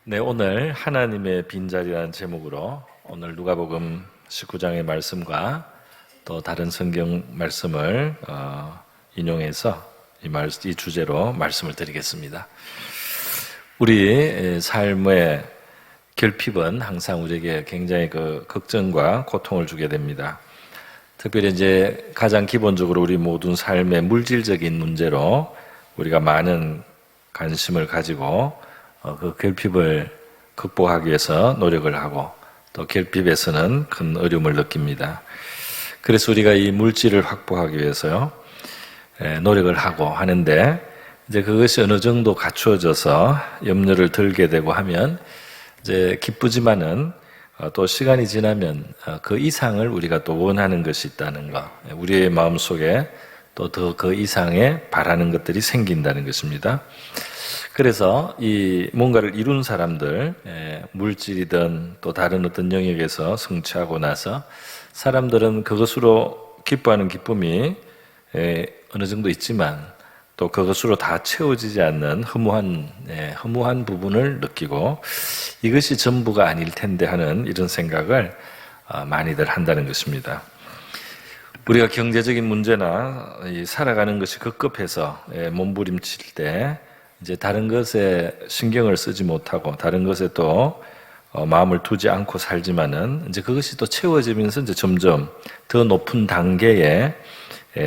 네, 오늘 하나님의 빈자리라는 제목으로 오늘 누가복음 19장의 말씀과 또 다른 성경 말씀을 인용해서 이 주제로 말씀을 드리겠습니다. 우리 삶의 결핍은 항상 우리에게 굉장히 걱정과 고통을 주게 됩니다. 특별히 이제 가장 기본적으로 우리 모든 삶의 물질적인 문제로 우리가 많은 관심을 가지고 그 결핍을 극복하기 위해서 노력을 하고 또 결핍에서는 큰 어려움을 느낍니다. 그래서 우리가 이 물질을 확보하기 위해서요 노력을 하고 하는데 이제 그것이 어느 정도 갖추어져서 염려를 들게 되고 하면 이제 기쁘지만은 또 시간이 지나면 그 이상을 우리가 또 원하는 것이 있다는 것, 우리의 마음속에 또 더 그 이상의 바라는 것들이 생긴다는 것입니다. 그래서 이 뭔가를 이룬 사람들, 물질이든 또 다른 어떤 영역에서 성취하고 나서 사람들은 그것으로 기뻐하는 기쁨이 어느 정도 있지만 또 그것으로 다 채워지지 않는 허무한 부분을 느끼고 이것이 전부가 아닐 텐데 하는 이런 생각을 많이들 한다는 것입니다. 우리가 경제적인 문제나 살아가는 것이 급급해서 몸부림칠 때 이제 다른 것에 신경을 쓰지 못하고 다른 것에 또 마음을 두지 않고 살지만은 이제 그것이 또 채워지면서 이제 점점 더 높은 단계의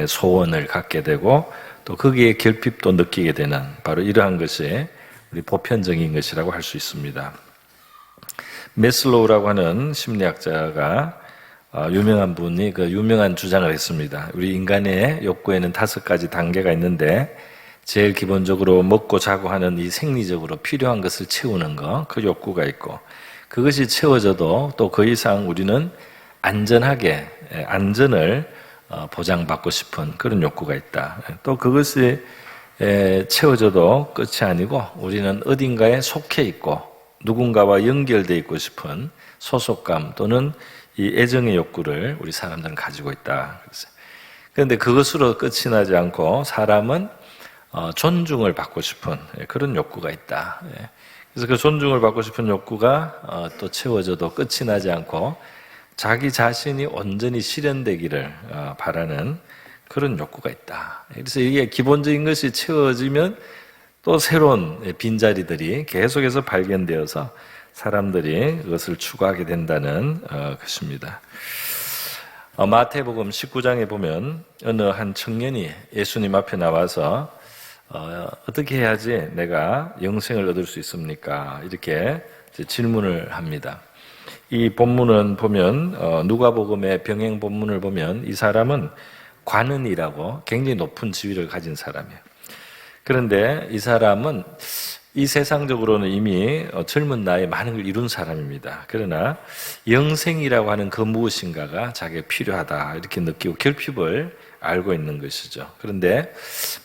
소원을 갖게 되고 또 거기에 결핍도 느끼게 되는 바로 이러한 것이 우리 보편적인 것이라고 할 수 있습니다. 메슬로우라고 하는 심리학자가 유명한 분이 그 유명한 주장을 했습니다. 우리 인간의 욕구에는 5가지 단계가 있는데 제일 기본적으로 먹고 자고 하는 이 생리적으로 필요한 것을 채우는 것, 그 욕구가 있고 그것이 채워져도 또 그 이상 우리는 안전을 보장받고 싶은 그런 욕구가 있다. 또 그것이 채워져도 끝이 아니고 우리는 어딘가에 속해 있고 누군가와 연결되어 있고 싶은 소속감 또는 이 애정의 욕구를 우리 사람들은 가지고 있다. 그런데 그것으로 끝이 나지 않고 사람은 존중을 받고 싶은 그런 욕구가 있다. 그래서 그 존중을 받고 싶은 욕구가 또 채워져도 끝이 나지 않고 자기 자신이 온전히 실현되기를 바라는 그런 욕구가 있다. 그래서 이게 기본적인 것이 채워지면 또 새로운 빈자리들이 계속해서 발견되어서 사람들이 그것을 추구하게 된다는 것입니다. 마태복음 19장에 보면 어느 한 청년이 예수님 앞에 나와서 어떻게 해야지 내가 영생을 얻을 수 있습니까? 이렇게 질문을 합니다. 이 본문은 보면 누가복음의 병행 본문을 보면 이 사람은 관은이라고 굉장히 높은 지위를 가진 사람이에요. 그런데 이 사람은 이 세상적으로는 이미 젊은 나이에 많은 걸 이룬 사람입니다. 그러나 영생이라고 하는 그 무엇인가가 자기가 필요하다 이렇게 느끼고 결핍을 알고 있는 것이죠. 그런데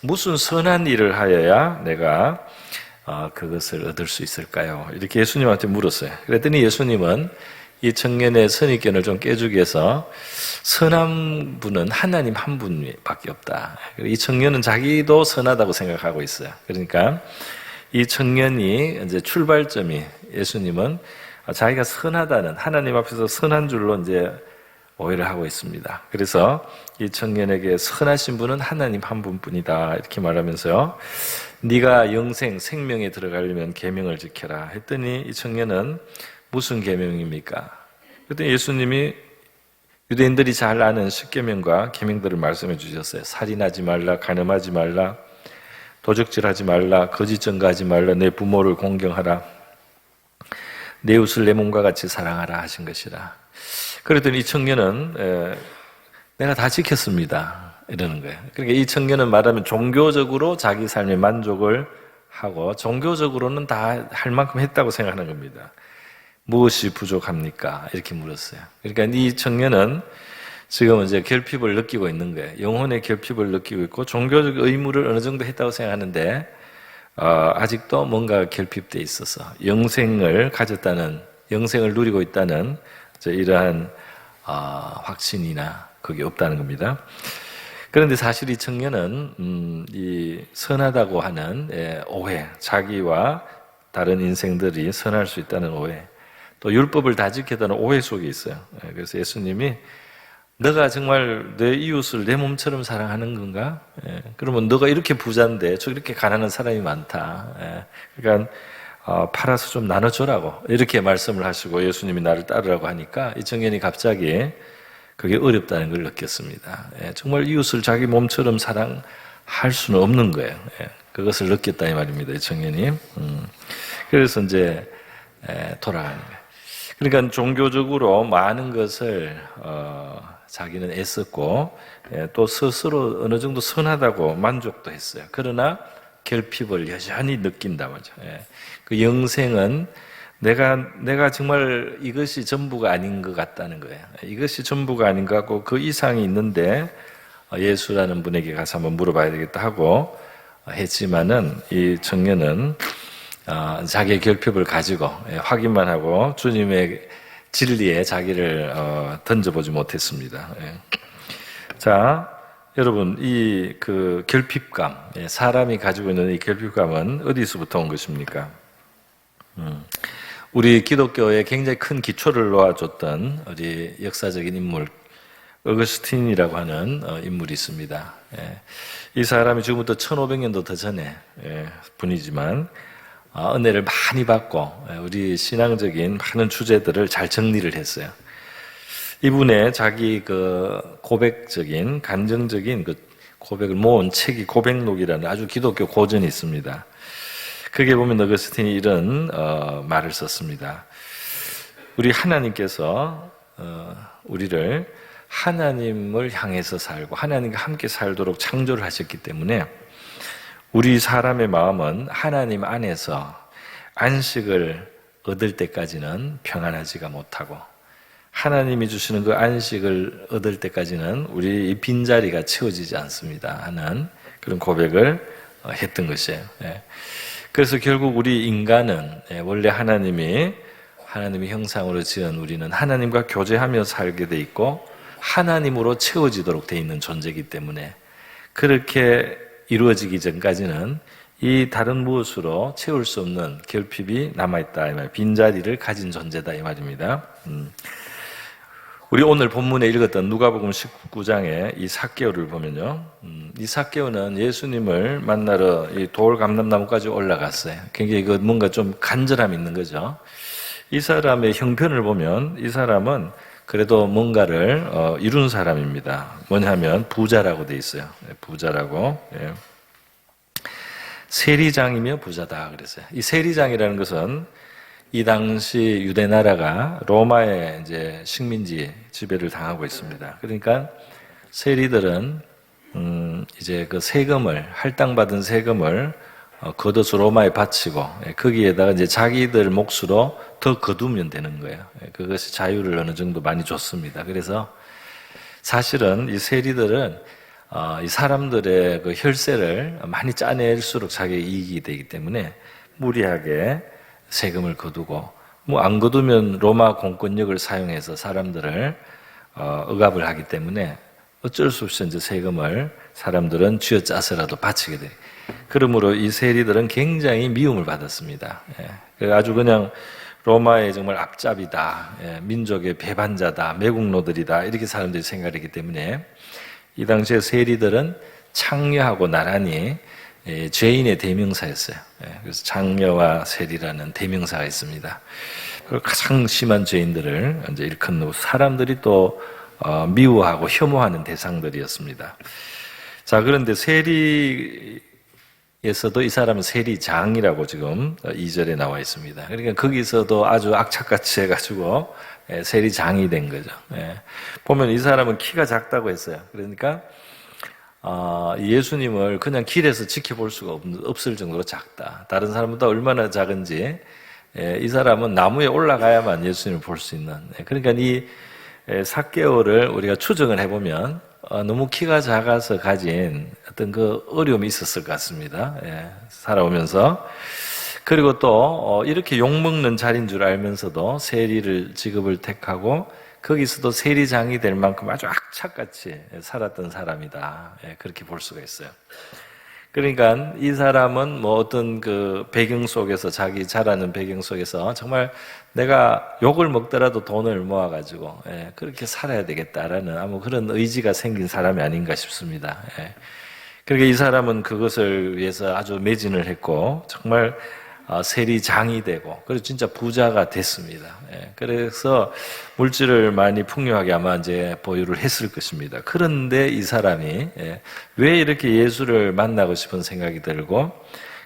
무슨 선한 일을 하여야 내가 그것을 얻을 수 있을까요? 이렇게 예수님한테 물었어요. 그랬더니 예수님은 이 청년의 선입견을 좀 깨주기 위해서 선한 분은 하나님 한 분밖에 없다. 이 청년은 자기도 선하다고 생각하고 있어요. 그러니까 이 청년이 이제 출발점이 예수님은 자기가 선하다는 하나님 앞에서 선한 줄로 이제 오해를 하고 있습니다. 그래서 이 청년에게 선하신 분은 하나님 한 분뿐이다 이렇게 말하면서요. 네가 생명에 들어가려면 계명을 지켜라 했더니 이 청년은 무슨 계명입니까? 그랬더니 예수님이 유대인들이 잘 아는 10계명과 계명들을 말씀해 주셨어요. 살인하지 말라, 간음하지 말라, 도적질하지 말라, 거짓 증거하지 말라, 내 부모를 공경하라, 내 이웃을 내 몸과 같이 사랑하라 하신 것이라. 그랬더니 이 청년은 내가 다 지켰습니다 이러는 거예요. 그러니까 이 청년은 말하면 종교적으로 자기 삶에 만족을 하고 종교적으로는 다 할 만큼 했다고 생각하는 겁니다. 무엇이 부족합니까? 이렇게 물었어요. 그러니까 이 청년은 지금 이제 결핍을 느끼고 있는 거예요. 영혼의 결핍을 느끼고 있고 종교적 의무를 어느 정도 했다고 생각하는데 아직도 뭔가 결핍돼 있어서 영생을 누리고 있다는 이러한 확신이나 그게 없다는 겁니다. 그런데 사실 이 청년은 이 선하다고 하는 오해, 자기와 다른 인생들이 선할 수 있다는 오해, 또 율법을 다 지켰다는 오해 속에 있어요. 그래서 예수님이 너가 정말 내 이웃을 내 몸처럼 사랑하는 건가? 그러면 너가 이렇게 부자인데 저렇게 가난한 사람이 많다. 그러니까 팔아서 좀 나눠줘라고 이렇게 말씀을 하시고 예수님이 나를 따르라고 하니까 이 청년이 갑자기 그게 어렵다는 걸 느꼈습니다. 정말 이웃을 자기 몸처럼 사랑할 수는 없는 거예요. 그것을 느꼈다 이 말입니다. 이 청년이. 그래서 이제 돌아가는 거예요. 그러니까 종교적으로 많은 것을 자기는 애썼고 또 스스로 어느 정도 선하다고 만족도 했어요. 그러나 결핍을 여전히 느낀다 말이죠. 그 영생은 내가 정말 이것이 전부가 아닌 것 같다는 거예요. 이것이 전부가 아닌 것 같고 그 이상이 있는데 예수라는 분에게 가서 한번 물어봐야 되겠다 하고 했지만은 이 청년은 자기의 결핍을 가지고 확인만 하고 주님의 진리에 자기를 던져보지 못했습니다. 자, 여러분 이 그 결핍감, 사람이 가지고 있는 이 결핍감은 어디서부터 온 것입니까? 우리 기독교에 굉장히 큰 기초를 놓아줬던 우리 역사적인 인물 어거스틴이라고 하는 인물이 있습니다. 이 사람이 지금부터 1500년도 더 전에 분이지만 은혜를 많이 받고 우리 신앙적인 많은 주제들을 잘 정리를 했어요. 이분의 자기 그 고백적인 감정적인 그 고백을 모은 책이 고백록이라는 아주 기독교 고전이 있습니다. 거기에 보면 어거스틴이 이런 말을 썼습니다. 우리 하나님께서 우리를 하나님을 향해서 살고 하나님과 함께 살도록 창조를 하셨기 때문에 우리 사람의 마음은 하나님 안에서 안식을 얻을 때까지는 평안하지가 못하고 하나님이 주시는 그 안식을 얻을 때까지는 우리 이 빈자리가 채워지지 않습니다 하는 그런 고백을 했던 것이에요. 그래서 결국 우리 인간은 원래 하나님의 형상으로 지은 우리는 하나님과 교제하며 살게 돼 있고 하나님으로 채워지도록 돼 있는 존재이기 때문에 그렇게 이루어지기 전까지는 이 다른 무엇으로 채울 수 없는 결핍이 남아있다 이 말, 빈자리를 가진 존재다 이 말입니다. 우리 오늘 본문에 읽었던 누가복음 19장의 이 삭개오를 보면요, 이 삭개오는 예수님을 만나러 이 돌 감람나무까지 올라갔어요. 굉장히 그 뭔가 좀 간절함이 있는 거죠. 이 사람의 형편을 보면 이 사람은 그래도 뭔가를 이룬 사람입니다. 뭐냐면 부자라고 돼 있어요. 부자라고. 세리장이며 부자다 그랬어요. 이 세리장이라는 것은 이 당시 유대 나라가 로마의 이제 식민지 지배를 당하고 있습니다. 그러니까 세리들은 이제 그 세금을 할당받은 세금을 걷어서 로마에 바치고 거기에다가 이제 자기들 몫으로 더 거두면 되는 거예요. 그것이 자유를 어느 정도 많이 줬습니다. 그래서 사실은 이 세리들은 이 사람들의 그 혈세를 많이 짜낼수록 자기의 이익이 되기 때문에 무리하게 세금을 거두고 뭐 안 거두면 로마 공권력을 사용해서 사람들을 억압을 하기 때문에 어쩔 수 없이 이제 세금을 사람들은 쥐어짜서라도 바치게 돼. 그러므로 이 세리들은 굉장히 미움을 받았습니다. 아주 그냥 로마의 정말 앞잡이다, 민족의 배반자다, 매국노들이다 이렇게 사람들이 생각했기 때문에 이 당시에 세리들은 창녀하고 나란히 죄인의 대명사였어요. 그래서 장녀와 세리라는 대명사가 있습니다. 가장 심한 죄인들을 이제 일컫는 사람들이 또 미워하고 혐오하는 대상들이었습니다. 자, 그런데 세리에서도 이 사람은 세리장이라고 지금 2절에 나와 있습니다. 그러니까 거기서도 아주 악착같이 해가지고 세리장이 된 거죠. 보면 이 사람은 키가 작다고 했어요. 그러니까 예수님을 그냥 길에서 지켜볼 수가 없을 정도로 작다. 다른 사람보다 얼마나 작은지 이 사람은 나무에 올라가야만 예수님을 볼 수 있는. 그러니까 이 삭개오를 우리가 추정을 해보면 너무 키가 작아서 가진 어떤 그 어려움이 있었을 것 같습니다. 살아오면서. 그리고 또 이렇게 욕먹는 자리인 줄 알면서도 세리를 직업을 택하고 거기서도 세리장이 될 만큼 아주 악착같이 살았던 사람이다. 그렇게 볼 수가 있어요. 그러니까 이 사람은 뭐 어떤 그 배경 속에서, 자기 자라는 배경 속에서 정말 내가 욕을 먹더라도 돈을 모아가지고 그렇게 살아야 되겠다라는 아무 그런 의지가 생긴 사람이 아닌가 싶습니다. 그러니까 이 사람은 그것을 위해서 아주 매진을 했고 정말 세리장이 되고 그리고 진짜 부자가 됐습니다. 그래서 물질을 많이 풍요하게 아마 이제 보유를 했을 것입니다. 그런데 이 사람이 왜 이렇게 예수를 만나고 싶은 생각이 들고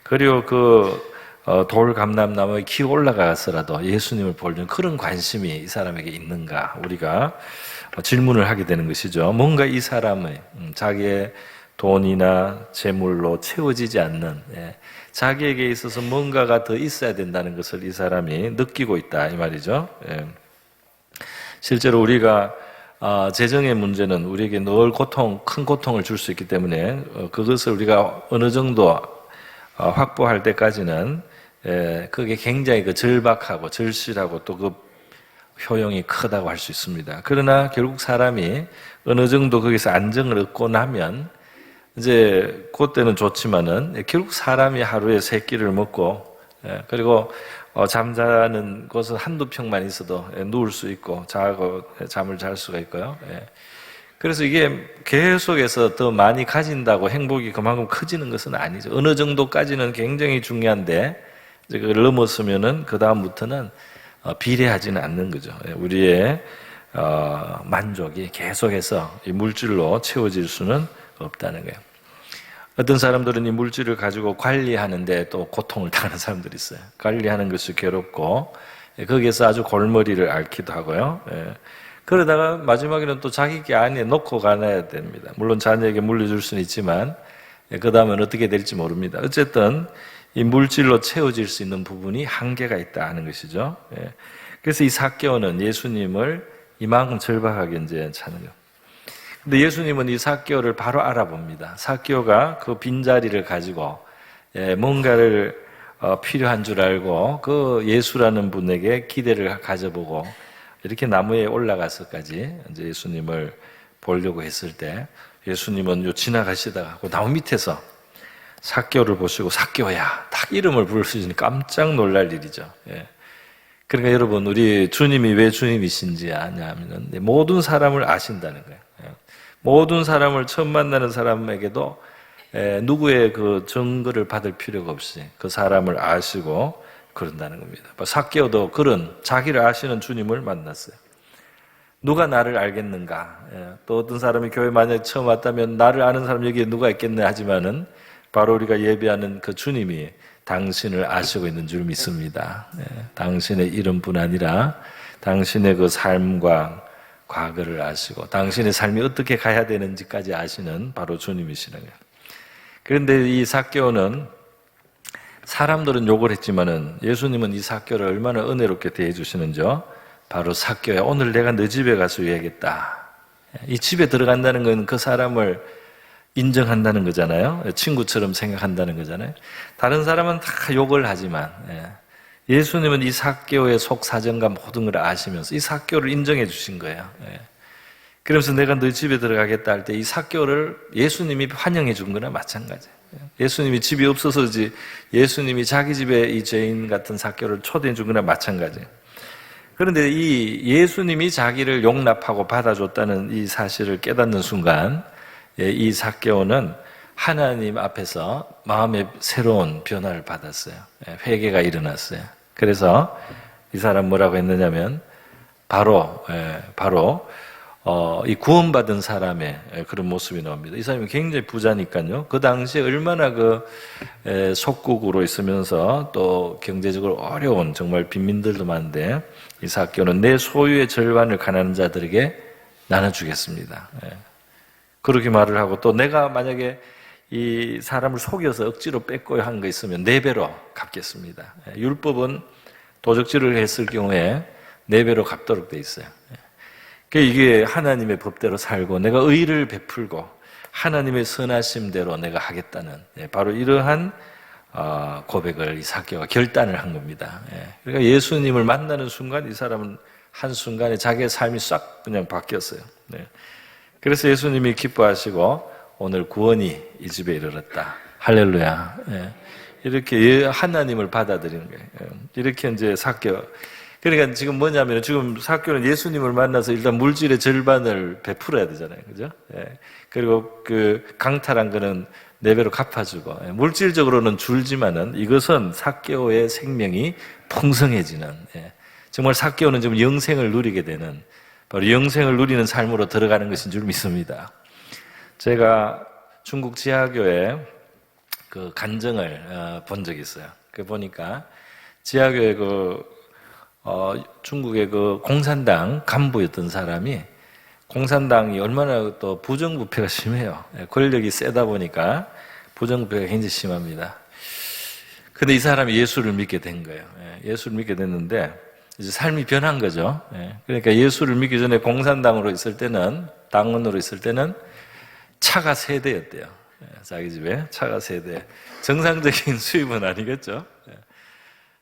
그리고 그 돌 감람나무에 기어 올라가서라도 예수님을 보려는 그런 관심이 이 사람에게 있는가 우리가 질문을 하게 되는 것이죠. 뭔가 이 사람의 자기의 돈이나 재물로 채워지지 않는 자기에게 있어서 뭔가가 더 있어야 된다는 것을 이 사람이 느끼고 있다 이 말이죠. 실제로 우리가 재정의 문제는 우리에게 늘 큰 고통을 줄 수 있기 때문에 그것을 우리가 어느 정도 확보할 때까지는 그게 굉장히 그 절박하고 절실하고 또 그 효용이 크다고 할 수 있습니다. 그러나 결국 사람이 어느 정도 거기서 안정을 얻고 나면 이제 그때는 좋지만은 결국 사람이 하루에 3끼를 먹고 그리고 잠자는 곳은 한두 평만 있어도 누울 수 있고 자고 잠을 잘 수가 있고요. 그래서 이게 계속해서 더 많이 가진다고 행복이 그만큼 커지는 것은 아니죠. 어느 정도까지는 굉장히 중요한데 이제 그걸 넘었으면은 그 다음부터는 비례하지는 않는 거죠. 우리의 만족이 계속해서 이 물질로 채워질 수는 없다는 거예요. 어떤 사람들은 이 물질을 가지고 관리하는데 또 고통을 당하는 사람들이 있어요. 관리하는 것이 괴롭고 거기에서 아주 골머리를 앓기도 하고요. 그러다가 마지막에는 또 자기 게 안에 놓고 가야 됩니다. 물론 자녀에게 물려줄 수는 있지만 그 다음은 어떻게 될지 모릅니다. 어쨌든 이 물질로 채워질 수 있는 부분이 한계가 있다 하는 것이죠. 그래서 이 삭개오는 예수님을 이만큼 절박하게 이제 찾는 거예요. 근데 예수님은 이 삭개오를 바로 알아봅니다. 삭개오가 그 빈자리를 가지고 뭔가를 필요한 줄 알고 그 예수라는 분에게 기대를 가져보고 이렇게 나무에 올라가서까지 이제 예수님을 보려고 했을 때 예수님은 지나가시다가 그 나무 밑에서 삭개오를 보시고 삭개오야 딱 이름을 부르시니 깜짝 놀랄 일이죠. 그러니까 여러분 우리 주님이 왜 주님이신지 아냐면은 모든 사람을 아신다는 거예요. 모든 사람을 처음 만나는 사람에게도 누구의 그 증거를 받을 필요가 없이 그 사람을 아시고 그런다는 겁니다. 삭개오도 그런 자기를 아시는 주님을 만났어요. 누가 나를 알겠는가? 또 어떤 사람이 교회 만약에 처음 왔다면 나를 아는 사람 여기에 누가 있겠네 하지만은 바로 우리가 예배하는 그 주님이 당신을 아시고 있는 줄 믿습니다. 당신의 이름뿐 아니라 당신의 그 삶과 과거를 아시고 당신의 삶이 어떻게 가야 되는지까지 아시는 바로 주님이시는 거예요. 그런데 이 삭개오는 사람들은 욕을 했지만은 예수님은 이 삭개오를 얼마나 은혜롭게 대해 주시는지요. 바로 삭개오야 오늘 내가 너 집에 가서 위하겠다. 이 집에 들어간다는 건 그 사람을 인정한다는 거잖아요. 친구처럼 생각한다는 거잖아요. 다른 사람은 다 욕을 하지만 예수님은 이 삭개오의 속 사정과 모든 걸 아시면서 이 삭개오를 인정해 주신 거예요. 그러면서 내가 너 집에 들어가겠다 할 때 이 삭개오를 예수님이 환영해 준 거나 마찬가지예요. 예수님이 집이 없어서지 예수님이 자기 집에 이 죄인 같은 삭개오를 초대해 준 거나 마찬가지예요. 그런데 이 예수님이 자기를 용납하고 받아줬다는 이 사실을 깨닫는 순간 이 삭개오는 하나님 앞에서 마음의 새로운 변화를 받았어요. 회개가 일어났어요. 그래서 이 사람 뭐라고 했느냐면 바로 이 구원받은 사람의 그런 모습이 나옵니다. 이 사람이 굉장히 부자니까요. 그 당시에 얼마나 그 속국으로 있으면서 또 경제적으로 어려운 정말 빈민들도 많은데 이 삭개오는 내 소유의 절반을 가난한 자들에게 나눠주겠습니다. 그렇게 말을 하고 또 내가 만약에 이 사람을 속여서 억지로 뺏고야 한 거 있으면 4배로 갚겠습니다. 율법은 도적질을 했을 경우에 4배로 갚도록 돼 있어요. 그러니까 이게 하나님의 법대로 살고 내가 의를 베풀고 하나님의 선하심대로 내가 하겠다는 바로 이러한 고백을 이 삭개오가 결단을 한 겁니다. 그러니까 예수님을 만나는 순간 이 사람은 한순간에 자기의 삶이 싹 그냥 바뀌었어요. 그래서 예수님이 기뻐하시고 오늘 구원이 이 집에 이르렀다. 할렐루야. 예. 이렇게 하나님을 받아들이는 거예요. 예. 이렇게 이제 삭개오. 그러니까 지금 뭐냐면 지금 삭개오는 예수님을 만나서 일단 물질의 절반을 베풀어야 되잖아요. 그죠? 예. 그리고 그 강탈한 거는 4배로 갚아주고, 예. 물질적으로는 줄지만은 이것은 삭개오의 생명이 풍성해지는, 예. 정말 삭개오는 지금 영생을 누리게 되는, 바로 영생을 누리는 삶으로 들어가는 것인 줄 믿습니다. 제가 중국 지하교회 그 간증을 본 적이 있어요. 그 보니까 지하교회 중국의 그 공산당 간부였던 사람이, 공산당이 얼마나 또 부정부패가 심해요. 권력이 세다 보니까 부정부패가 굉장히 심합니다. 근데 이 사람이 예수를 믿게 된 거예요. 예수를 믿게 됐는데 이제 삶이 변한 거죠. 그러니까 예수를 믿기 전에 공산당으로 있을 때는, 당원으로 있을 때는 차가 3대였대요. 자기 집에 차가 3대. 정상적인 수입은 아니겠죠.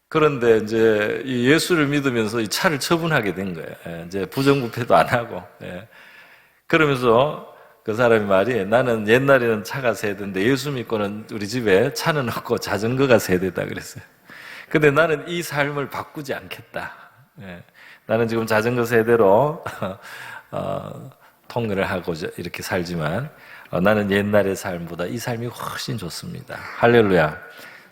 그런데 이제 이 예수를 믿으면서 이 차를 처분하게 된 거예요. 이제 부정부패도 안 하고. 그러면서 그 사람이 말이, 나는 옛날에는 차가 3대인데 예수 믿고는 우리 집에 차는 없고 자전거가 3대다 그랬어요. 근데 나는 이 삶을 바꾸지 않겠다. 나는 지금 자전거 3대로 통근을 하고 이렇게 살지만 나는 옛날의 삶보다 이 삶이 훨씬 좋습니다. 할렐루야.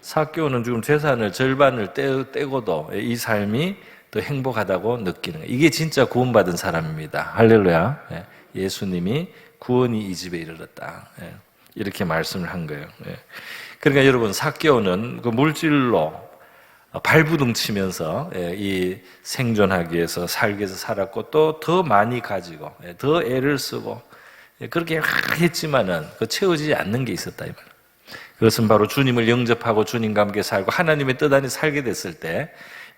삭개오는 지금 재산을 절반을 떼고도 이 삶이 더 행복하다고 느끼는 거예요. 이게 진짜 구원받은 사람입니다. 할렐루야. 예수님이 구원이 이 집에 이르렀다. 이렇게 말씀을 한 거예요. 그러니까 여러분, 삭개오는 그 물질로 발부둥 치면서 이 생존하기 위해서, 살기 위해서 살았고, 또 더 많이 가지고 더 애를 쓰고 그렇게 했지만은 그 채워지지 않는 게 있었다 이 말. 그것은 바로 주님을 영접하고 주님과 함께 살고 하나님의 뜻 안에 살게 됐을 때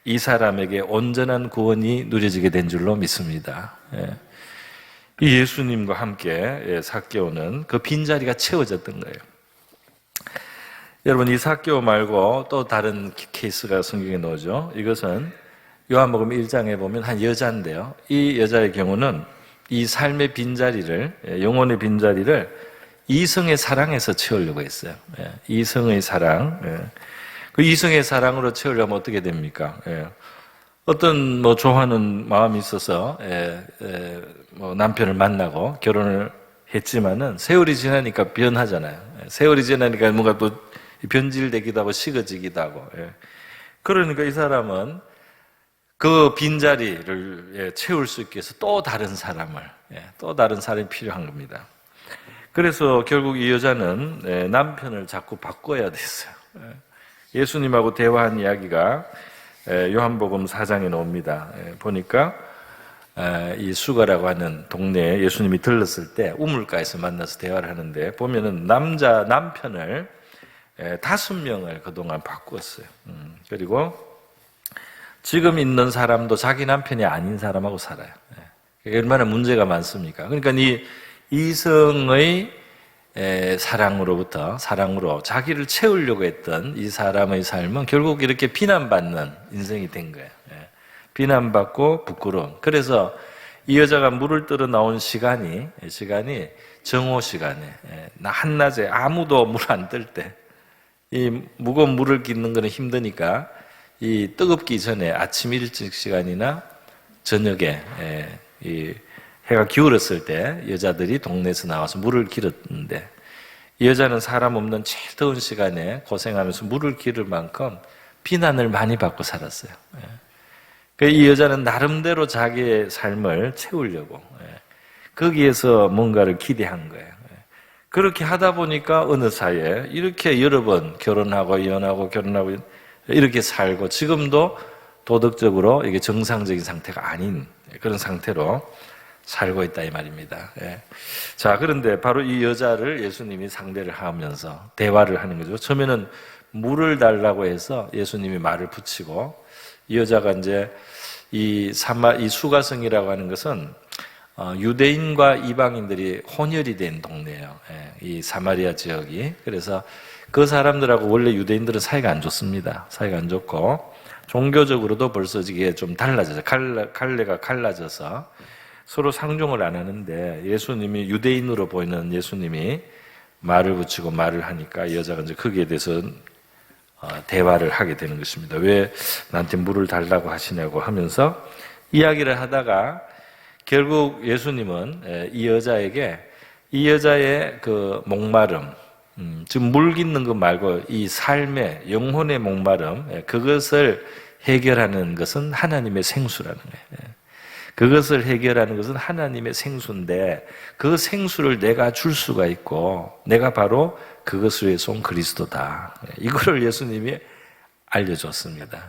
이 사람에게 온전한 구원이 누려지게 된 줄로 믿습니다. 이 예수님과 함께 삭개오는 그 빈자리가 채워졌던 거예요. 여러분, 이 삭개오 말고 또 다른 케이스가 성경에 나오죠. 이것은 요한복음 1장에 보면 한 여자인데요. 이 여자의 경우는 이 삶의 빈자리를, 영혼의 빈자리를 이성의 사랑에서 채우려고 했어요. 이성의 사랑. 그 이성의 사랑으로 채우려면 어떻게 됩니까? 어떤 좋아하는 마음이 있어서 남편을 만나고 결혼을 했지만은 세월이 지나니까 변하잖아요. 세월이 지나니까 뭔가 또 변질되기도 하고 식어지기도 하고. 그러니까 이 사람은 그 빈자리를 채울 수 있게 해서 또 다른 사람이 필요한 겁니다. 그래서 결국 이 여자는 남편을 자꾸 바꿔야 됐어요. 예수님하고 대화한 이야기가 요한복음 4장에 나옵니다. 보니까 이 수가라고 하는 동네에 예수님이 들렀을 때 우물가에서 만나서 대화를 하는데 보면은 남편을 5명을 그동안 바꾸었어요. 그리고 지금 있는 사람도 자기 남편이 아닌 사람하고 살아요. 얼마나 문제가 많습니까? 그러니까 이 이성의 사랑으로 자기를 채우려고 했던 이 사람의 삶은 결국 이렇게 비난받는 인생이 된 거예요. 비난받고 부끄러운. 그래서 이 여자가 물을 뜨러 나온 시간이 정오 시간에, 한낮에 아무도 물 안 뜰 때, 이 무거운 물을 깃는 거는 힘드니까 이 뜨겁기 전에 아침 일찍 시간이나 저녁에 이 해가 기울었을 때 여자들이 동네에서 나와서 물을 길었는데 이 여자는 사람 없는 제일 더운 시간에 고생하면서 물을 기를 만큼 비난을 많이 받고 살았어요. 이 여자는 나름대로 자기의 삶을 채우려고 거기에서 뭔가를 기대한 거예요. 그렇게 하다 보니까 어느 사이에 이렇게 여러 번 결혼하고 이혼하고 이렇게 살고 지금도 도덕적으로 이게 정상적인 상태가 아닌 그런 상태로 살고 있다 이 말입니다. 자, 그런데 바로 이 여자를 예수님이 상대를 하면서 대화를 하는 거죠. 처음에는 물을 달라고 해서 예수님이 말을 붙이고 이 여자가 이제 이 수가성이라고 하는 것은 유대인과 이방인들이 혼혈이 된 동네예요. 이 사마리아 지역이. 그래서 그 사람들하고 원래 유대인들은 사이가 안 좋습니다. 사이가 안 좋고 종교적으로도 벌써 이게 좀 달라져서 갈래가 갈라져서 서로 상종을 안 하는데 예수님이 유대인으로 보이는 예수님이 말을 붙이고 말을 하니까 이 여자가 이제 거기에 대해서 대화를 하게 되는 것입니다. 왜 나한테 물을 달라고 하시냐고 하면서 이야기를 하다가 결국 예수님은 이 여자에게 이 여자의 그 목마름, 지금 물 깃는 것 말고 이 삶의 영혼의 목마름, 그것을 해결하는 것은 하나님의 생수라는 거예요. 그것을 해결하는 것은 하나님의 생수인데 그 생수를 내가 줄 수가 있고 내가 바로 그것을 위해서 온 그리스도다. 이거를 예수님이 알려줬습니다.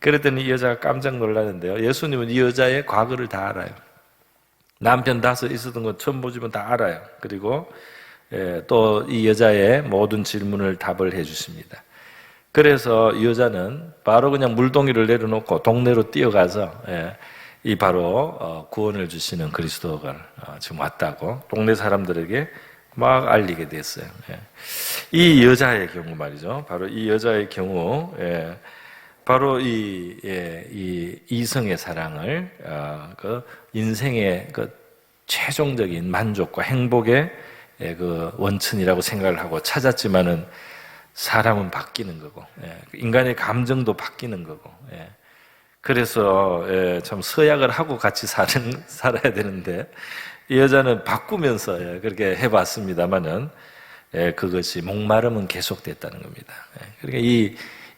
그랬더니 이 여자가 깜짝 놀랐는데요. 예수님은 이 여자의 과거를 다 알아요. 남편 5 있었던 거 처음 보지만 다 알아요. 그리고 또 이 여자의 모든 질문을 답을 해주십니다. 그래서 이 여자는 바로 그냥 물동이를 내려놓고 동네로 뛰어가서 이 바로 구원을 주시는 그리스도가 지금 왔다고 동네 사람들에게 막 알리게 됐어요. 이 여자의 경우 말이죠. 바로 이 여자의 경우 바로 이 이성의 사랑을 그 인생의 그 최종적인 만족과 행복의 그 원천이라고 생각을 하고 찾았지만은 사람은 바뀌는 거고 인간의 감정도 바뀌는 거고 그래서 참 서약을 하고 같이 살아야 되는데 이 여자는 바꾸면서 그렇게 해봤습니다만은 그것이 목마름은 계속됐다는 겁니다. 그러니까 이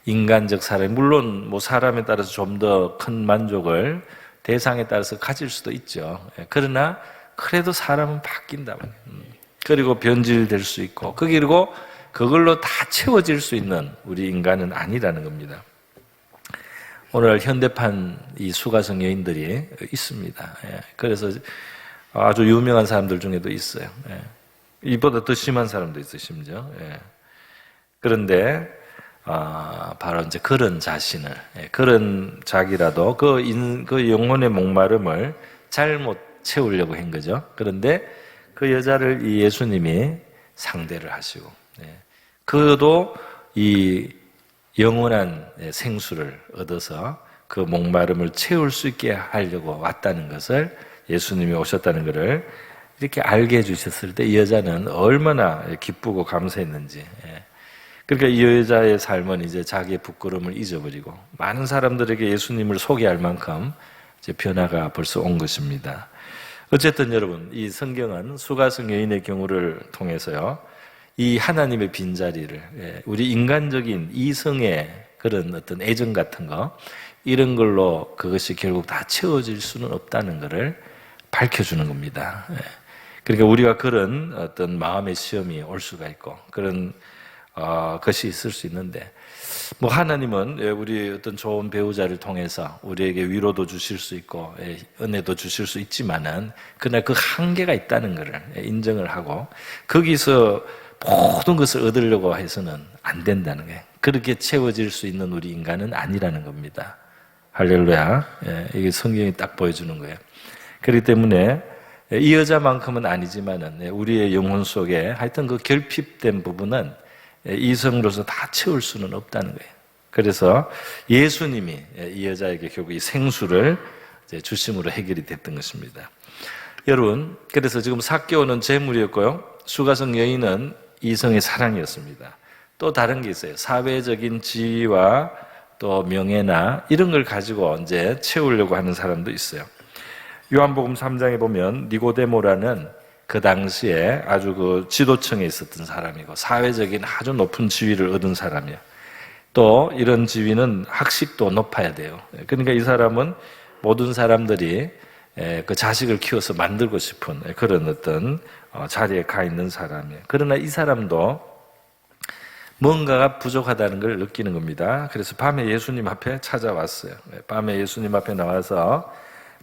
인간적 사랑, 물론 뭐 사람에 따라서 좀 더 큰 만족을 대상에 따라서 가질 수도 있죠. 그러나 그래도 사람은 바뀐다 말이에요. 그리고 변질될 수 있고 그리고 그걸로 다 채워질 수 있는 우리 인간은 아니라는 겁니다. 오늘 현대판 이 수가성 여인들이 있습니다. 그래서 아주 유명한 사람들 중에도 있어요. 이보다 더 심한 사람도 있어요, 심지어. 그런데 바로 이제 그런 자신을, 그런 자기라도 그 영혼의 목마름을 잘못 채우려고 한 거죠. 그런데 그 여자를 이 예수님이 상대를 하시고, 그도 이 영원한 생수를 얻어서 그 목마름을 채울 수 있게 하려고 왔다는 것을 예수님이 오셨다는 것을 이렇게 알게 해주셨을 때 이 여자는 얼마나 기쁘고 감사했는지. 그러니까 이 여자의 삶은 이제 자기의 부끄러움을 잊어버리고 많은 사람들에게 예수님을 소개할 만큼 이제 변화가 벌써 온 것입니다. 어쨌든 여러분, 이 성경은 수가성 여인의 경우를 통해서요, 이 하나님의 빈자리를, 우리 인간적인 이성의 그런 어떤 애정 같은 거, 이런 걸로 그것이 결국 다 채워질 수는 없다는 것을 밝혀주는 겁니다. 그러니까 우리가 그런 어떤 마음의 시험이 올 수가 있고, 그런 것이 있을 수 있는데, 뭐 하나님은 우리 어떤 좋은 배우자를 통해서 우리에게 위로도 주실 수 있고 은혜도 주실 수 있지만은 그러나 그 한계가 있다는 것을 인정을 하고 거기서 모든 것을 얻으려고 해서는 안 된다는 거예요. 그렇게 채워질 수 있는 우리 인간은 아니라는 겁니다. 할렐루야. 이게 성경이 딱 보여주는 거예요. 그렇기 때문에 이 여자만큼은 아니지만은 우리의 영혼 속에 하여튼 그 결핍된 부분은 이성으로서 다 채울 수는 없다는 거예요. 그래서 예수님이 이 여자에게 결국 이 생수를 주심으로 해결이 됐던 것입니다. 여러분, 그래서 지금 삭개오는 재물이었고요, 수가성 여인은 이성의 사랑이었습니다. 또 다른 게 있어요. 사회적인 지위와 또 명예나 이런 걸 가지고 이제 채우려고 하는 사람도 있어요. 요한복음 3장에 보면 니고데모라는 그 당시에 아주 그 지도층에 있었던 사람이고 사회적인 아주 높은 지위를 얻은 사람이에요. 또 이런 지위는 학식도 높아야 돼요. 그러니까 이 사람은 모든 사람들이 그 자식을 키워서 만들고 싶은 그런 어떤 자리에 가 있는 사람이에요. 그러나 이 사람도 뭔가가 부족하다는 걸 느끼는 겁니다. 그래서 밤에 예수님 앞에 찾아왔어요. 밤에 예수님 앞에 나와서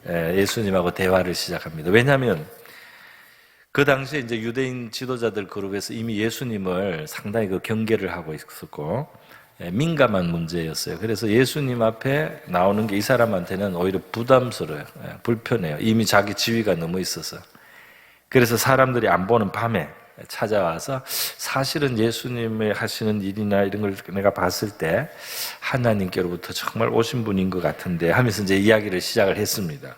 예수님하고 대화를 시작합니다. 왜냐하면 그 당시에 이제 유대인 지도자들 그룹에서 이미 예수님을 상당히 그 경계를 하고 있었고 민감한 문제였어요. 그래서 예수님 앞에 나오는 게 이 사람한테는 오히려 부담스러워요. 불편해요. 이미 자기 지위가 너무 있어서. 그래서 사람들이 안 보는 밤에 찾아와서 사실은 예수님의 하시는 일이나 이런 걸 내가 봤을 때 하나님께로부터 정말 오신 분인 것 같은데 하면서 이제 이야기를 시작을 했습니다.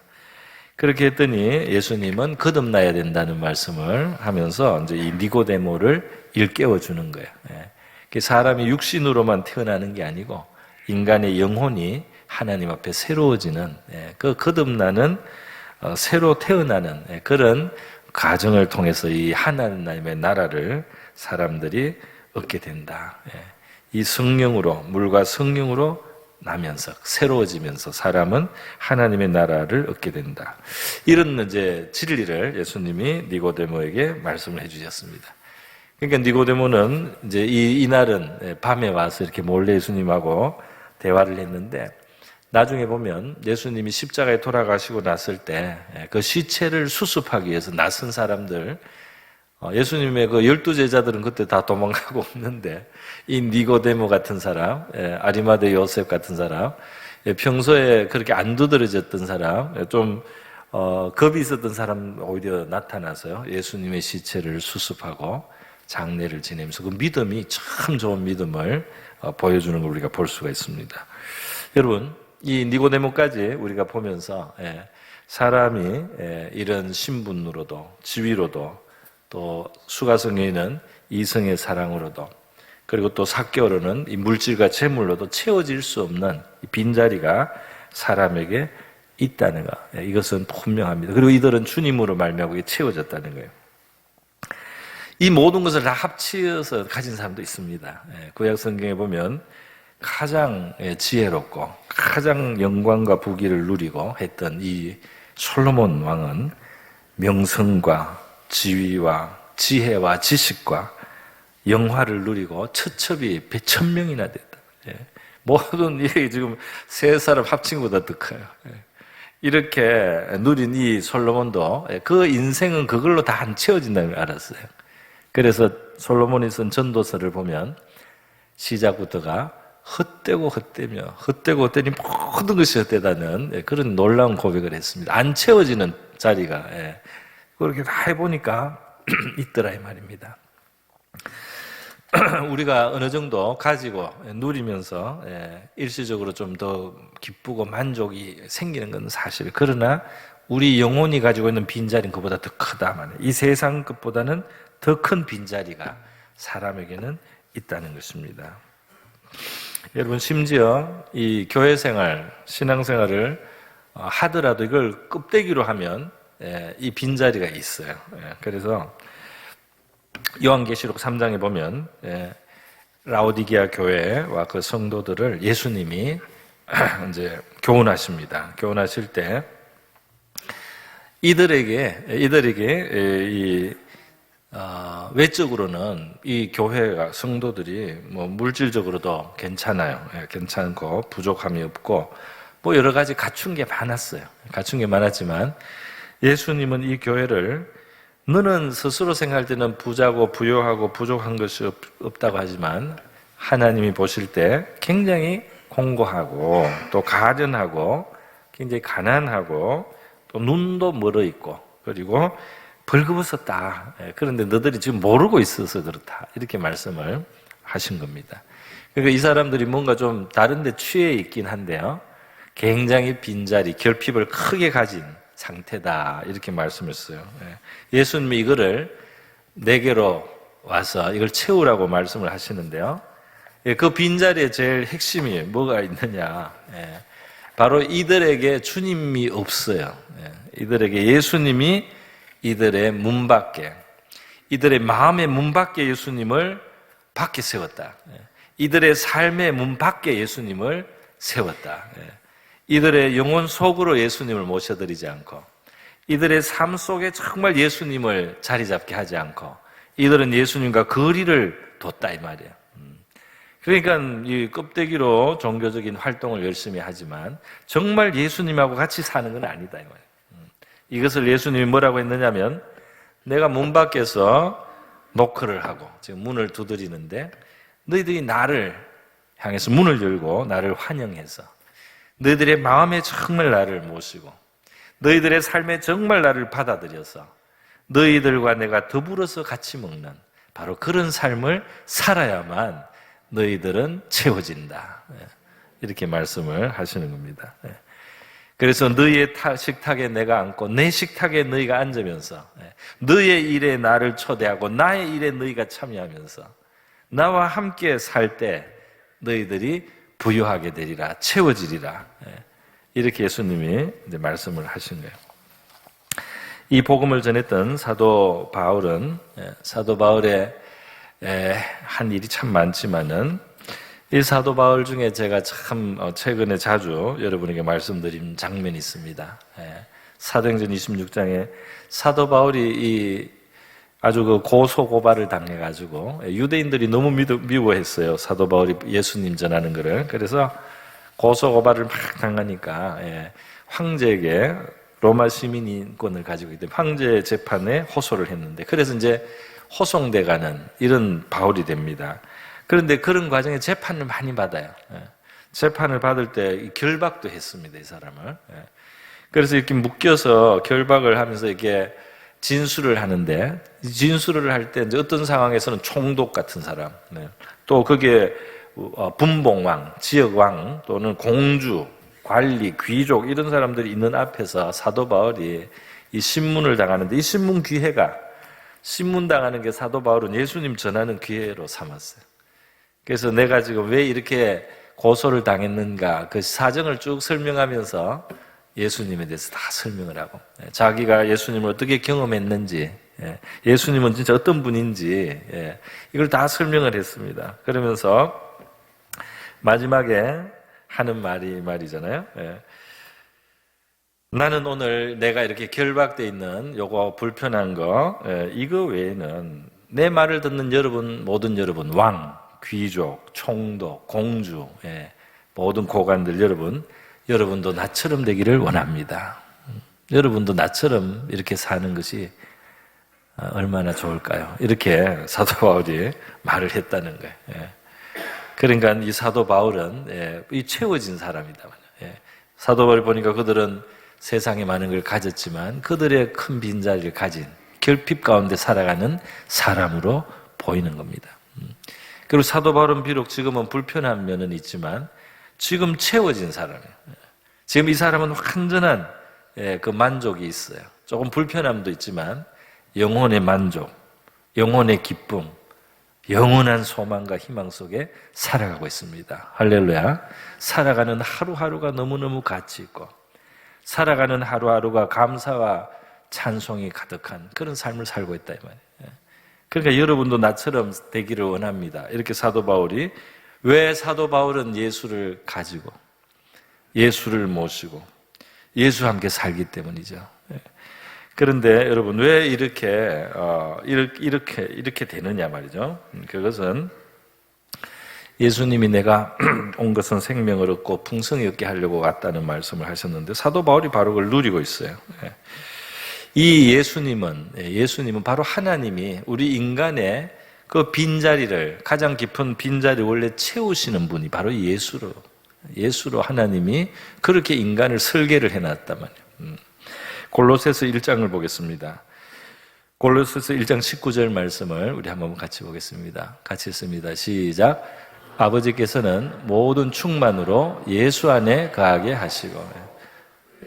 그렇게 했더니 예수님은 거듭나야 된다는 말씀을 하면서 이제 이 니고데모를 일깨워 주는 거예요. 사람이 육신으로만 태어나는 게 아니고 인간의 영혼이 하나님 앞에 새로워지는, 그 거듭나는, 새로 태어나는 그런 과정을 통해서 이 하나님의 나라를 사람들이 얻게 된다. 이 성령으로, 물과 성령으로 나면서 새로워지면서 사람은 하나님의 나라를 얻게 된다. 이런 이제 진리를 예수님이 니고데모에게 말씀을 해주셨습니다. 그러니까 니고데모는 이제 이날은 밤에 와서 이렇게 몰래 예수님하고 대화를 했는데, 나중에 보면 예수님이 십자가에 돌아가시고 났을 때 그 시체를 수습하기 위해서 나선 사람들, 예수님의 그 12제자들은 그때 다 도망가고 없는데 이 니고데모 같은 사람, 아리마대 요셉 같은 사람, 평소에 그렇게 안 두드러졌던 사람, 좀 겁이 있었던 사람 오히려 나타나서요, 예수님의 시체를 수습하고 장례를 지내면서 그 믿음이 참 좋은 믿음을 보여주는 걸 우리가 볼 수가 있습니다. 여러분, 이 니고데모까지 우리가 보면서 사람이 이런 신분으로도 지위로도 또 수가성에는 이성의 사랑으로도 그리고 또 삭개로는 이 물질과 재물로도 채워질 수 없는 빈자리가 사람에게 있다는 것, 이것은 분명합니다. 그리고 이들은 주님으로 말미암아 채워졌다는 거예요. 이 모든 것을 다 합치어서 가진 사람도 있습니다. 구약 성경에 보면 가장 지혜롭고 가장 영광과 부귀를 누리고 했던 이 솔로몬 왕은 명성과 지위와 지혜와 지식과 영화를 누리고 처첩이 100,000명이나 됐다. 모든 이게 지금 세 사람 합친 것보다 더 커요. 이렇게 누린 이 솔로몬도 그 인생은 그걸로 다 안 채워진다는 걸 알았어요. 그래서 솔로몬이 쓴 전도서를 보면 시작부터가 헛되고 헛되며 헛되고 헛되니 모든 것이 헛되다는 그런 놀라운 고백을 했습니다. 안 채워지는 자리가 그렇게 다 해보니까 있더라 이 말입니다. 우리가 어느 정도 가지고 누리면서 일시적으로 좀 더 기쁘고 만족이 생기는 건 사실, 그러나 우리 영혼이 가지고 있는 빈자리는 그보다 더 크다 말이에요. 이 세상 것보다는 더 큰 빈자리가 사람에게는 있다는 것입니다. 여러분, 심지어 이 교회 생활, 신앙 생활을 하더라도 이걸 껍데기로 하면 이 빈자리가 있어요. 그래서 요한계시록 3장에 보면 라오디게아 교회와 그 성도들을 예수님이 이제 교훈하십니다. 교훈하실 때 이들에게 외적으로는 이 교회가 성도들이 뭐 물질적으로도 괜찮아요. 괜찮고 부족함이 없고 뭐 여러 가지 갖춘 게 많았어요. 갖춘 게 많았지만 예수님은 이 교회를 너는 스스로 생각할 때는 부자고 부요하고 부족한 것이 없다고 하지만 하나님이 보실 때 굉장히 공고하고 또 가련하고 굉장히 가난하고 또 눈도 멀어 있고 그리고 벌거벗었다. 그런데 너들이 지금 모르고 있어서 그렇다. 이렇게 말씀을 하신 겁니다. 그러니까 이 사람들이 뭔가 좀 다른 데 취해 있긴 한데요, 굉장히 빈자리, 결핍을 크게 가진 상태다. 이렇게 말씀했어요. 예수님이 이거를 내게로 와서 이걸 채우라고 말씀을 하시는데요, 그 빈자리에 제일 핵심이 뭐가 있느냐, 바로 이들에게 주님이 없어요. 이들에게 예수님이 이들의 문 밖에, 이들의 마음의 문 밖에 예수님을 밖에 세웠다. 이들의 삶의 문 밖에 예수님을 세웠다. 이들의 영혼 속으로 예수님을 모셔드리지 않고, 이들의 삶 속에 정말 예수님을 자리 잡게 하지 않고, 이들은 예수님과 거리를 뒀다 이 말이에요. 그러니까 이 껍데기로 종교적인 활동을 열심히 하지만 정말 예수님하고 같이 사는 건 아니다 이 말이에요. 이것을 예수님이 뭐라고 했느냐면, 내가 문 밖에서 노크를 하고 지금 문을 두드리는데 너희들이 나를 향해서 문을 열고 나를 환영해서 너희들의 마음에 정말 나를 모시고 너희들의 삶에 정말 나를 받아들여서 너희들과 내가 더불어서 같이 먹는 바로 그런 삶을 살아야만 너희들은 채워진다. 이렇게 말씀을 하시는 겁니다. 그래서 너희의 식탁에 내가 앉고 내 식탁에 너희가 앉으면서 너희의 일에 나를 초대하고 나의 일에 너희가 참여하면서 나와 함께 살 때 너희들이 부유하게 되리라, 채워지리라. 이렇게 예수님이 이제 말씀을 하신 거예요. 이 복음을 전했던 사도 바울은 사도 바울의 한 일이 참 많지만은 이 사도 바울 중에 제가 참 최근에 자주 여러분에게 말씀드린 장면이 있습니다. 사도행전 26장에 사도 바울이 이 아주 그 고소 고발을 당해가지고 유대인들이 너무 미워했어요. 사도 바울이 예수님 전하는 거를. 그래서 고소 고발을 막 당하니까 황제에게 로마 시민권을 가지고 있던 황제 재판에 호소를 했는데 그래서 이제 호송돼가는 이런 바울이 됩니다. 그런데 그런 과정에 재판을 많이 받아요. 재판을 받을 때 결박도 했습니다, 이 사람을. 그래서 이렇게 묶여서 결박을 하면서 이렇게 진술을 하는데, 진술을 할 때 어떤 상황에서는 총독 같은 사람, 또 그게 분봉왕, 지역왕 또는 공주, 관리, 귀족 이런 사람들이 있는 앞에서 사도 바울이 이 신문을 당하는데 이 신문 기회가 신문 당하는 게 사도 바울은 예수님 전하는 기회로 삼았어요. 그래서 내가 지금 왜 이렇게 고소를 당했는가 그 사정을 쭉 설명하면서 예수님에 대해서 다 설명을 하고 자기가 예수님을 어떻게 경험했는지 예수님은 진짜 어떤 분인지 이걸 다 설명을 했습니다. 그러면서 마지막에 하는 말이잖아요. 나는 오늘 내가 이렇게 결박되어 있는 요거 불편한 거 이거 외에는 내 말을 듣는 여러분, 모든 여러분, 왕, 귀족, 총독, 공주, 모든 고관들 여러분도 나처럼 되기를 원합니다. 여러분도 나처럼 이렇게 사는 것이 얼마나 좋을까요? 이렇게 사도 바울이 말을 했다는 거예요. 그러니까 이 사도 바울은 이 채워진 사람이다. 사도 바울 보니까 그들은 세상에 많은 걸 가졌지만 그들의 큰 빈자리를 가진 결핍 가운데 살아가는 사람으로 보이는 겁니다. 그리고 사도 바울은 비록 지금은 불편한 면은 있지만 지금 채워진 사람이에요. 지금 이 사람은 완전한 그 만족이 있어요. 조금 불편함도 있지만 영혼의 만족, 영혼의 기쁨, 영원한 소망과 희망 속에 살아가고 있습니다. 할렐루야. 살아가는 하루하루가 너무너무 가치 있고 살아가는 하루하루가 감사와 찬송이 가득한 그런 삶을 살고 있다 이 말이에요. 그러니까 여러분도 나처럼 되기를 원합니다. 이렇게 사도 바울이 왜 사도 바울은 예수를 가지고 예수를 모시고 예수와 함께 살기 때문이죠. 그런데 여러분 왜 이렇게 되느냐 말이죠. 그것은 예수님이 내가 온 것은 생명을 얻고 풍성히 얻게 하려고 왔다는 말씀을 하셨는데 사도 바울이 바로 그걸 누리고 있어요. 이 예수님은 바로 하나님이 우리 인간의 그 빈자리를 가장 깊은 빈자리 원래 채우시는 분이 바로 예수로 하나님이 그렇게 인간을 설계를 해놨단 말이에요. 골로새서 1장을 보겠습니다. 골로새서 1장 19절 말씀을 우리 한번 같이 보겠습니다. 같이 읽습니다. 시작. 아버지께서는 모든 충만으로 예수 안에 거하게 하시고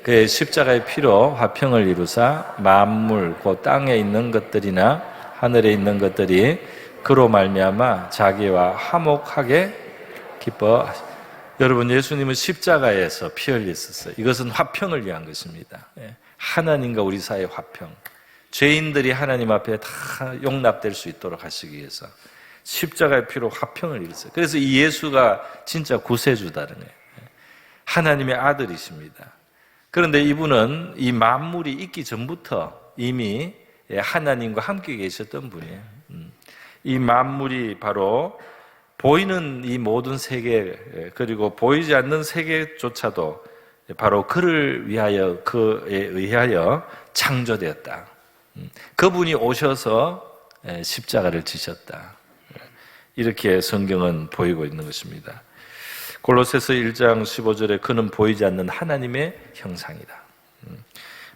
그의 십자가의 피로 화평을 이루사 만물 곧 땅에 있는 것들이나 하늘에 있는 것들이 그로 말미암아 자기와 화목하게 기뻐하시고 여러분 예수님은 십자가에서 피 흘리셨어요. 이것은 화평을 위한 것입니다. 하나님과 우리 사이의 화평 죄인들이 하나님 앞에 다 용납될 수 있도록 하시기 위해서 십자가의 피로 화평을 이루셨어요. 그래서 이 예수가 진짜 구세주다는 거예요. 하나님의 아들이십니다. 그런데 이분은 이 만물이 있기 전부터 이미 하나님과 함께 계셨던 분이에요. 이 만물이 바로 보이는 이 모든 세계 그리고 보이지 않는 세계조차도 바로 그를 위하여 그에 의하여 창조되었다. 그분이 오셔서 십자가를 지셨다. 이렇게 성경은 보이고 있는 것입니다. 골로새서 1장 15절에 그는 보이지 않는 하나님의 형상이다.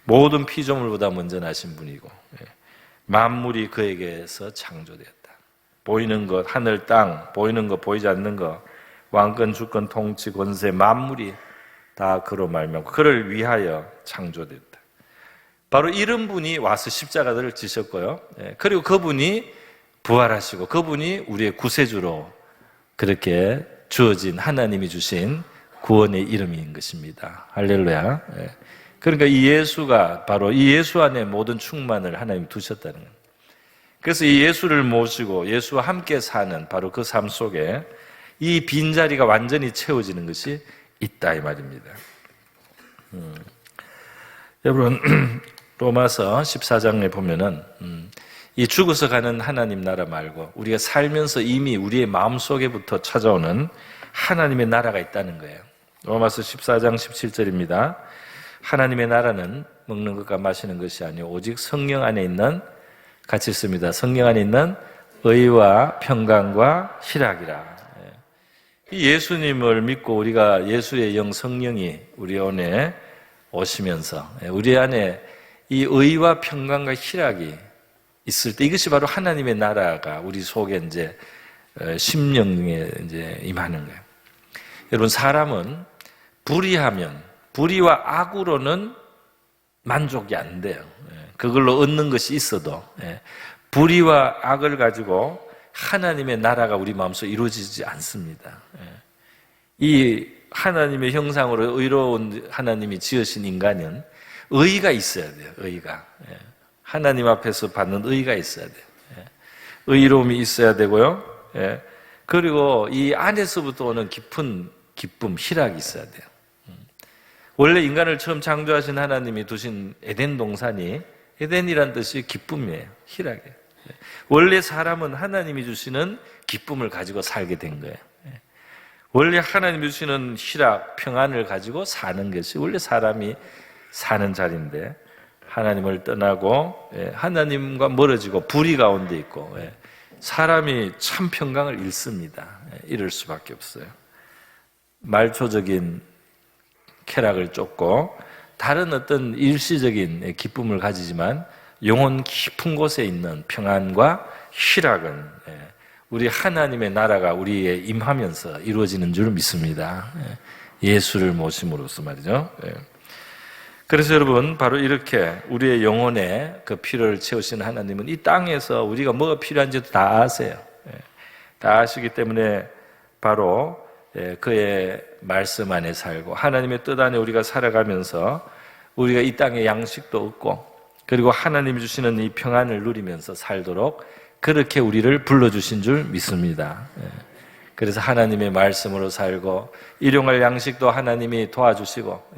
모든 피조물보다 먼저 나신 분이고 만물이 그에게서 창조되었다. 보이는 것, 하늘, 땅, 보이는 것, 보이지 않는 것, 왕권, 주권, 통치, 권세, 만물이 다 그로 말미암고 그를 위하여 창조됐다. 바로 이런 분이 와서 십자가를 지셨고요. 그리고 그분이 부활하시고 그분이 우리의 구세주로 그렇게 주어진 하나님이 주신 구원의 이름인 것입니다. 할렐루야. 그러니까 이 예수가 바로 이 예수 안에 모든 충만을 하나님이 두셨다는 거예요. 그래서 이 예수를 모시고 예수와 함께 사는 바로 그 삶 속에 이 빈자리가 완전히 채워지는 것이 있다 이 말입니다. 여러분 로마서 14장에 보면은 이 죽어서 가는 하나님 나라 말고 우리가 살면서 이미 우리의 마음속에부터 찾아오는 하나님의 나라가 있다는 거예요. 로마서 14장 17절입니다. 하나님의 나라는 먹는 것과 마시는 것이 아니오 오직 성령 안에 있는 같이 있습니다. 성령 안에 있는 의와 평강과 희락이라. 이 예수님을 믿고 우리가 예수의 영 성령이 우리 안에 오시면서 우리 안에 이 의와 평강과 희락이 있을 때 이것이 바로 하나님의 나라가 우리 속에 이제 심령에 이제 임하는 거예요. 여러분 사람은 불의와 악으로는 만족이 안 돼요. 그걸로 얻는 것이 있어도 불의와 악을 가지고 하나님의 나라가 우리 마음속에 이루어지지 않습니다. 이 하나님의 형상으로 의로운 하나님이 지으신 인간은 의가 있어야 돼요. 의가. 하나님 앞에서 받는 의가 있어야 돼요. 의로움이 있어야 되고요. 그리고 이 안에서부터 오는 깊은 기쁨, 희락이 있어야 돼요. 원래 인간을 처음 창조하신 하나님이 두신 에덴 동산이 에덴이란 뜻이 기쁨이에요. 희락이에요. 원래 사람은 하나님이 주시는 기쁨을 가지고 살게 된 거예요. 원래 하나님이 주시는 희락, 평안을 가지고 사는 것이 원래 사람이 사는 자리인데 하나님을 떠나고 하나님과 멀어지고 불의 가운데 있고 사람이 참 평강을 잃습니다. 이럴 수밖에 없어요. 말초적인 쾌락을 쫓고 다른 어떤 일시적인 기쁨을 가지지만 영혼 깊은 곳에 있는 평안과 희락은 우리 하나님의 나라가 우리에 임하면서 이루어지는 줄 믿습니다. 예수를 모심으로써 말이죠. 그래서 여러분 바로 이렇게 우리의 영혼에 그 필요를 채우시는 하나님은 이 땅에서 우리가 뭐가 필요한지도 다 아세요. 다 아시기 때문에 바로 그의 말씀 안에 살고 하나님의 뜻 안에 우리가 살아가면서 우리가 이 땅에 양식도 얻고 그리고 하나님이 주시는 이 평안을 누리면서 살도록 그렇게 우리를 불러주신 줄 믿습니다. 그래서 하나님의 말씀으로 살고 일용할 양식도 하나님이 도와주시고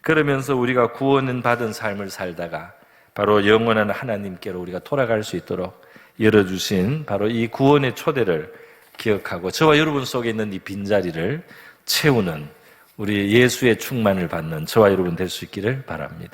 그러면서 우리가 구원은 받은 삶을 살다가 바로 영원한 하나님께로 우리가 돌아갈 수 있도록 열어주신 바로 이 구원의 초대를 기억하고 저와 여러분 속에 있는 이 빈자리를 채우는 우리 예수의 충만을 받는 저와 여러분 될 수 있기를 바랍니다.